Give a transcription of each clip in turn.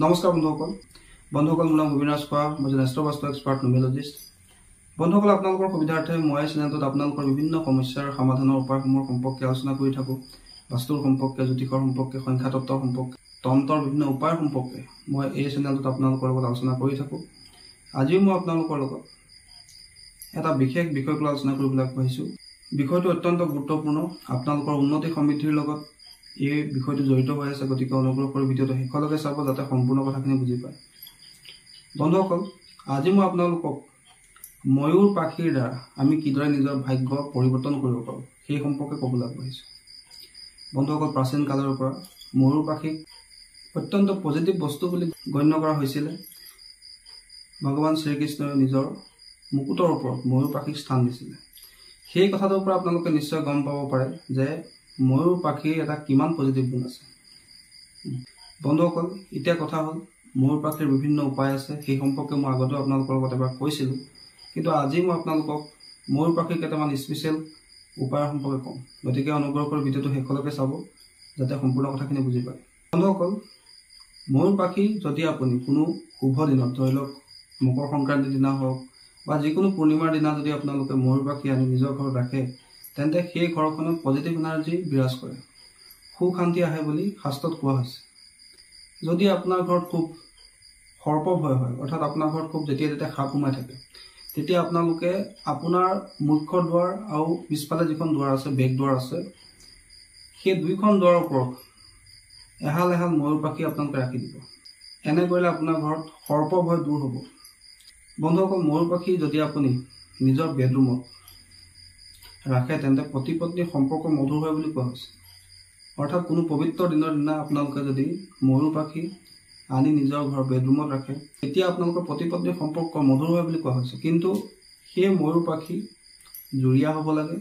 নমস্কাৰ বন্ধুসকল মোৰ নাম অবিনাশ কোৱা মই এষ্ট্ৰবাস্তু এক্সপাৰ্ট নিউমেৰলজিষ্ট বন্ধুসকল আপোনালোকৰ সুবিধাৰ্থে মই চেনেলটোত আপোনালোকৰ বিভিন্ন সমস্যাৰ সমাধানৰ উপায়সমূহ সম্পৰ্কে আলোচনা কৰি থাকো বাস্তুৰ সম্পৰ্কে জ্যোতিষৰ সম্পৰ্কে সংখ্যা তত্ত্বৰ সম্পৰ্কে তন্ত্ৰৰ বিভিন্ন উপায় সম্পৰ্কে মই এই চেনেলটোত আপোনালোকৰ লগত আলোচনা কৰি থাকো আজি মই আপোনালোকৰ লগত এটা বিশেষ বিষয় লৈ আলোচনা কৰিবলৈ আহিছো বিষয়টো অত্যন্ত গুৰুত্বপূৰ্ণ আপোনালোকৰ উন্নতি সমৃদ্ধিৰ লগত এই বিষয়টো জড়িত হৈ আছে গতিকে অনুগ্ৰহ কৰি ভিডিঅটো শেষলৈকে চাব যাতে সম্পূৰ্ণ কথাখিনি বুজি পায় বন্ধুসকল আজি মই আপোনালোকক ময়ূৰ পাখিৰ দ্বাৰা আমি কিদৰে নিজৰ ভাগ্য পৰিৱৰ্তন কৰিব পাৰোঁ সেই সম্পৰ্কে ক'বলৈ আগবাঢ়িছোঁ বন্ধুসকল প্ৰাচীন কালৰ পৰা ময়ূৰ পাখিক অত্যন্ত পজিটিভ বস্তু বুলি গণ্য কৰা হৈছিল ভগৱান শ্ৰীকৃষ্ণই নিজৰ মুকুটৰ ওপৰত ময়ূৰ পাখিক স্থান দিছিল সেই কথাটোৰ পৰা আপোনালোকে নিশ্চয় গম পাব পাৰে যে ময়ূৰ পাখিৰ এটা কিমান পজিটিভ গুণ আছে বন্ধুসকল এতিয়া কথা হ'ল ময়ূৰ পাখিৰ বিভিন্ন উপায় আছে সেই সম্পৰ্কে মই আগতে আপোনালোকৰ লগত এবাৰ কৈছিলোঁ কিন্তু আজি মই আপোনালোকক ময়ূৰ পাখিৰ কেইটামান স্পেচিয়েল উপায়ৰ সম্পৰ্কে ক'ম গতিকে অনুগ্ৰহ কৰি ভিডিঅ'টো শেষলৈকে চাব যাতে সম্পূৰ্ণ কথাখিনি বুজি পায় বন্ধুসকল ময়ূৰ পাখি যদি আপুনি কোনো শুভ দিনত ধৰি লওক মকৰ সংক্ৰান্তিৰ দিনা হওক বা যিকোনো পূৰ্ণিমাৰ দিনা যদি আপোনালোকে ময়ূৰ পাখি আনি নিজৰ ঘৰত ৰাখে তেন্তে সেই ঘৰখনত পজিটিভ এনাৰ্জি বিৰাজ কৰে সুখ শান্তি আহে বুলি শাস্ত্ৰত কোৱা হৈছে যদি আপোনাৰ ঘৰত খুব সৰ্প ভয় হয় অৰ্থাৎ আপোনাৰ ঘৰত খুব যেতিয়া সাপ সোমাই থাকে তেতিয়া আপোনালোকে আপোনাৰ মুখ্য দুৱাৰ আৰু পিছফালে যিখন দুৱাৰ আছে বেক দুৱাৰ আছে সেই দুইখন দুৱাৰৰ ওপৰত এহাল এহাল ময়ূৰ পাখি আপোনালোকে ৰাখি দিব এনে কৰিলে আপোনাৰ ঘৰত সৰ্প ভয় দূৰ হ'ব বন্ধুসকল ময়ূৰ পাখি যদি আপুনি নিজৰ বেডৰুমত ৰাখে তেন্তে পতি পত্নীৰ সম্পৰ্ক মধুৰ হয় বুলি কোৱা হৈছে অৰ্থাৎ কোনো পবিত্ৰ দিনৰ দিনা আপোনালোকে যদি ময়ূৰ পাখি আনি নিজৰ ঘৰ বেডৰুমত ৰাখে তেতিয়া আপোনালোকৰ পতি পত্নীৰ সম্পৰ্ক মধুৰ হয় বুলি কোৱা হৈছে কিন্তু সেই ময়ূৰ পাখি জুৰীয়া হ'ব লাগে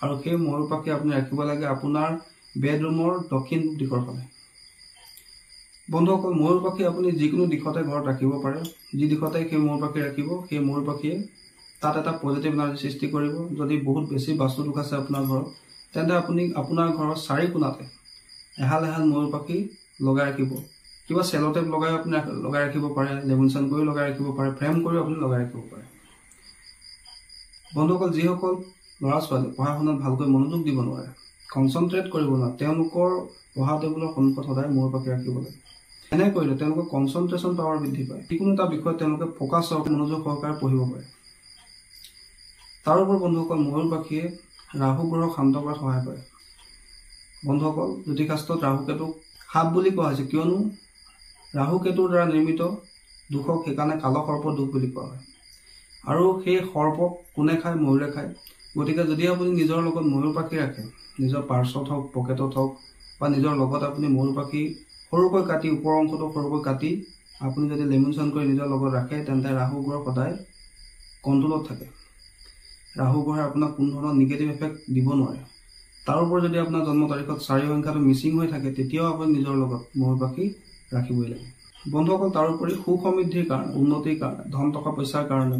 আৰু সেই ময়ূৰ পাখি আপুনি ৰাখিব লাগে আপোনাৰ বেডৰুমৰ দক্ষিণ দিশৰ ফালে বন্ধুসকল ময়ূৰ পাখি আপুনি যিকোনো দিশতে ঘৰত ৰাখিব পাৰে যি দিশতে সেই ময়ূৰ পাখি ৰাখিব সেই ময়ূৰ পাখিয়ে তাত এটা পজিটিভ এনাৰ্জি সৃষ্টি কৰিব যদি বহুত বেছি বাস্তু দুখ আছে আপোনাৰ ঘৰত তেন্তে আপুনি আপোনাৰ ঘৰৰ চাৰি কোণাতে এহাল এহাল ময়ূৰ পাখি লগাই ৰাখিব কিবা চেলটেপ লগাই আপুনি লগাই ৰাখিব পাৰে লেমিনেশ্যন কৰি লগাই ৰাখিব পাৰে ফ্ৰেম কৰি আপুনি লগাই ৰাখিব পাৰে বন্ধুসকল যিসকল ল'ৰা ছোৱালী পঢ়া শুনাত ভালকৈ মনোযোগ দিব নোৱাৰে কনচেনট্ৰেট কৰিব নোৱাৰে তেওঁলোকৰ পঢ়া টেবুলৰ সন্মুখত সদায় ময়ূৰ পাখি ৰাখিব লাগে এনে কৰিলে তেওঁলোকৰ কনচেনট্ৰেশ্যন পাৱাৰ বৃদ্ধি পায় যিকোনো এটা বিষয়ত তেওঁলোকে ফ'কাছ মনোযোগ সহকাৰে পঢ়িব পাৰে তাৰোপৰি বন্ধুসকল ময়ূৰ পাখিয়ে ৰাহু গ্ৰহক শান্ত কৰাত সহায় কৰে বন্ধুসকল জ্যোতিষশাস্ত্ৰত ৰাহু কেতুক সাপ বুলি কোৱা হৈছে কিয়নো ৰাহু কেতুৰ দ্বাৰা নিৰ্মিত দুখক সেইকাৰণে কালসৰ্প দুখ বুলি কোৱা হয় আৰু সেই সৰ্পক কোনে খায় ময়ূৰে খায় গতিকে যদি আপুনি নিজৰ লগত ময়ূৰ পাখি ৰাখে নিজৰ পাৰ্চত হওক পকেটত হওক বা নিজৰ লগত আপুনি ময়ূৰ পাখি সৰুকৈ কাটি ওপৰৰ অংশটো সৰুকৈ কাটি আপুনি যদি লেমিনেশ্যন কৰি নিজৰ লগত ৰাখে তেন্তে ৰাহু গ্ৰহ সদায় কণ্ট্ৰলত থাকে ৰাহু গ্ৰহে আপোনাক কোনো ধৰণৰ নিগেটিভ এফেক্ট দিব নোৱাৰে তাৰোপৰি যদি আপোনাৰ জন্ম তাৰিখত 4 সংখ্যাটো মিচিং হৈ থাকে তেতিয়াও আপুনি নিজৰ লগত ময়ূৰ পাখি ৰাখিবই লাগে বন্ধুসকল তাৰোপৰি সুখ সমৃদ্ধিৰ কাৰণে উন্নতিৰ কাৰণে ধন টকা পইচাৰ কাৰণে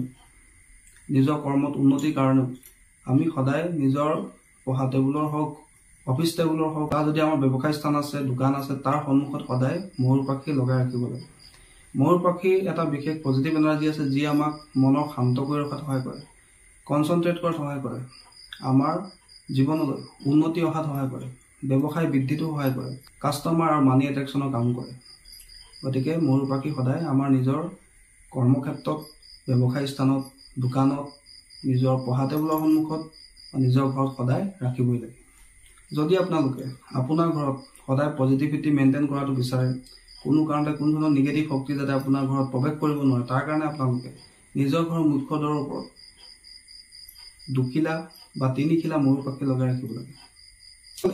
নিজৰ কৰ্মত উন্নতিৰ কাৰণে আমি সদায় নিজৰ পঢ়া টেবুলৰ হওক অফিচ টেবুলৰ হওক বা যদি আমাৰ ব্যৱসায় স্থান আছে দোকান আছে তাৰ সন্মুখত সদায় ময়ূৰ পাখি লগাই ৰাখিব লাগে ময়ূৰ পাখিৰ এটা বিশেষ পজিটিভ এনাৰ্জি আছে যি আমাক মনক শান্ত কৰি ৰখাত সহায় কৰে কনচেনট্ৰেট কৰাত সহায় কৰে আমাৰ জীৱনলৈ উন্নতি অহাত সহায় কৰে ব্যৱসায় বৃদ্ধিতো সহায় কৰে কাষ্টমাৰ আৰু মানি এট্ৰেকশ্যনৰ কাম কৰে গতিকে ময়ূৰ পাখি সদায় আমাৰ নিজৰ কৰ্মক্ষেত্ৰত ব্যৱসায় স্থানত দোকানত নিজৰ পঢ়া টেবুলৰ সন্মুখত নিজৰ ঘৰত সদায় ৰাখিবই লাগে যদি আপোনালোকে আপোনাৰ ঘৰত সদায় পজিটিভিটি মেইনটেইন কৰাটো বিচাৰে কোনো কাৰণতে কোনো ধৰণৰ নিগেটিভ শক্তি যাতে আপোনাৰ ঘৰত প্ৰৱেশ কৰিব নোৱাৰে তাৰ কাৰণে আপোনালোকে নিজৰ ঘৰৰ মুখ্য দুৱাৰৰ ওপৰত 2 খিলা বা 3 খিলা ময়ূৰ পাখি লগাই ৰাখিব লাগে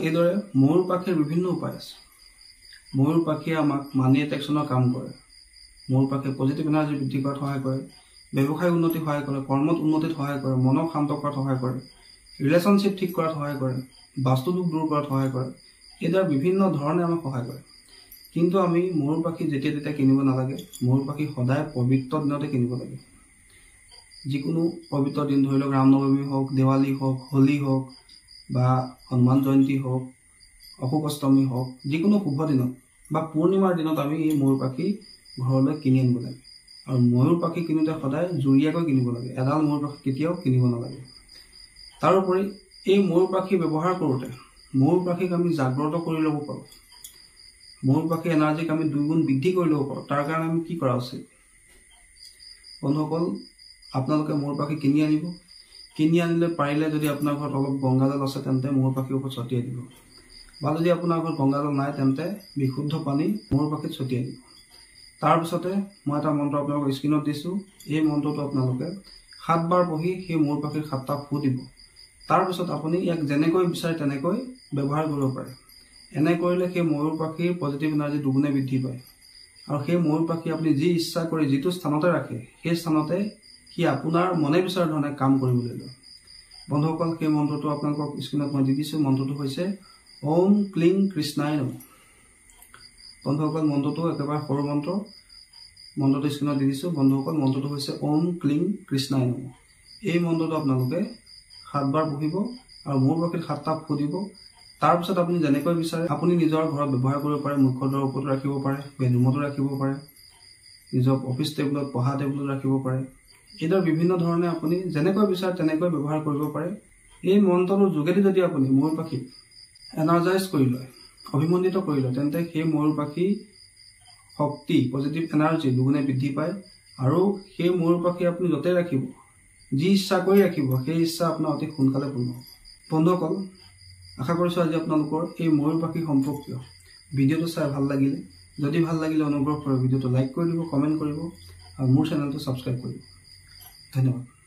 এইদৰে ময়ূৰ পাখিৰ বিভিন্ন উপায় আছে ময়ূৰ পাখিয়ে আমাক মানি এট্ৰেকশ্যনৰ কাম কৰে ময়ূৰ পাখিয়ে পজিটিভ এনাৰ্জি বৃদ্ধি কৰাত সহায় কৰে ব্যৱসায় উন্নতি সহায় কৰে কৰ্মত উন্নতিত সহায় কৰে মনক শান্ত কৰাত সহায় কৰে ৰিলেশ্যনশ্বিপ ঠিক কৰাত সহায় কৰে বাস্তু দুখ দূৰ কৰাত সহায় কৰে এইদৰে বিভিন্ন ধৰণে আমাক সহায় কৰে কিন্তু আমি ময়ূৰ পাখি যেতিয়া তেতিয়া কিনিব নালাগে ময়ূৰ পাখি সদায় পবিত্ৰ দিনতে কিনিব লাগে যিকোনো পবিত্ৰ দিন ধৰি লওক ৰামনৱমী হওক দেৱালী হওক হোলী হওক বা হনুমান জয়ন্তী হওক অশোক অষ্টমী হওক যিকোনো শুভ দিনত বা পূৰ্ণিমাৰ দিনত আমি এই ময়ূৰ পাখি ঘৰলৈ কিনি আনিব লাগে। আৰু ময়ূৰ পাখি কিনোতে সদায় জুৰীয়াকৈ কিনিব লাগে, এডাল ময়ূৰ পাখি কেতিয়াও কিনিব নালাগে। তাৰোপৰি এই ময়ূৰ পাখি ব্যৱহাৰ কৰোঁতে ময়ূৰ পাখিক আমি জাগ্ৰত কৰি ল'ব পাৰোঁ। ময়ূৰ পাখি এনাৰ্জিক আমি 2 গুণ বৃদ্ধি কৰি ল'ব পাৰোঁ। তাৰ কাৰণে আমি কি কৰা উচিত? বন্ধুসকল, আপোনালোকে ময়ূৰ পাখি কিনি আনিব। কিনি আনিলে পাৰিলে যদি আপোনাৰ ঘৰত অলপ গংগাজল আছে তেন্তে ময়ূৰ পাখিৰ ওপৰত ছটিয়াই দিব। বা যদি আপোনাৰ ঘৰত গংগাজল নাই তেন্তে বিশুদ্ধ পানী ময়ূৰ পাখিত ছটিয়াই দিব। তাৰপিছতে মই এটা মন্ত্ৰ আপোনালোকক স্ক্ৰীণত দিছোঁ। এই মন্ত্ৰটো আপোনালোকে 7 বাৰ পঢ়ি সেই ময়ূৰ পাখিৰ 7টা ফু দিব। তাৰপিছত আপুনি ইয়াক যেনেকৈ বিচাৰে তেনেকৈ ব্যৱহাৰ কৰিব পাৰে। এনে কৰিলে সেই ময়ূৰ পাখিৰ পজিটিভ এনাৰ্জি দুগুণে বৃদ্ধি পায়। আৰু সেই ময়ূৰ পাখি আপুনি যি ইচ্ছা কৰি যিটো স্থানতে ৰাখে সেই স্থানতে সি আপোনাৰ মনে বিচৰা ধৰণে কাম কৰিবলৈ লয়। বন্ধুসকল, সেই মন্ত্ৰটো আপোনালোকক স্ক্ৰীণত মই দি দিছোঁ। মন্ত্ৰটো হৈছে ওম ক্লিং কৃষ্ণায় নমঃ। বন্ধুসকল, মন্ত্ৰটো একেবাৰে সৰু মন্ত্ৰ। মন্ত্ৰটো স্ক্ৰীণত দি দিছোঁ। বন্ধুসকল, মন্ত্ৰটো হৈছে ওম ক্লিং কৃষ্ণায় নমঃ। এই মন্ত্ৰটো আপোনালোকে 7 বাৰ পঢ়িব আৰু ময়ূৰ পাখিত 7টা ফু দিব। তাৰপিছত আপুনি যেনেকৈ বিচাৰে আপুনি নিজৰ ঘৰত ব্যৱহাৰ কৰিব পাৰে। মুখ্য দুৱাৰৰ ওপৰতো ৰাখিব পাৰে, বেডৰুমতো ৰাখিব পাৰে, নিজৰ অফিচ টেবুলত, পঢ়া টেবুলত ৰাখিব পাৰে। এইদৰে বিভিন্ন ধৰণে আপুনি যেনেকৈ বিচাৰে তেনেকৈ ব্যৱহাৰ কৰিব পাৰে। এই মন্ত্ৰটোৰ যোগেদি যদি আপুনি ময়ূৰ পাখিক এনাৰ্জাইজ কৰি লয়, অভিমন্দিত কৰি লয়, তেন্তে সেই ময়ূৰ পাখি শক্তি, পজিটিভ এনাৰ্জি দুগুণে বৃদ্ধি পায়। আৰু সেই ময়ূৰ পাখি আপুনি য'তেই ৰাখিব, যি ইচ্ছা কৰি ৰাখিব, সেই ইচ্ছা আপোনাৰ অতি সোনকালে পূৰ্ণ হ'ব। বন্ধুসকল, আশা কৰিছোঁ আজি আপোনালোকৰ এই ময়ূৰ পাখি সম্পৰ্কীয় ভিডিঅ'টো চাই ভাল লাগিলে। যদি ভাল লাগিলে অনুগ্ৰহ কৰি ভিডিঅ'টো লাইক কৰি দিব, কমেণ্ট কৰিব আৰু মোৰ চেনেলটো ছাবস্ক্ৰাইব কৰিব। ধন্যবাদ।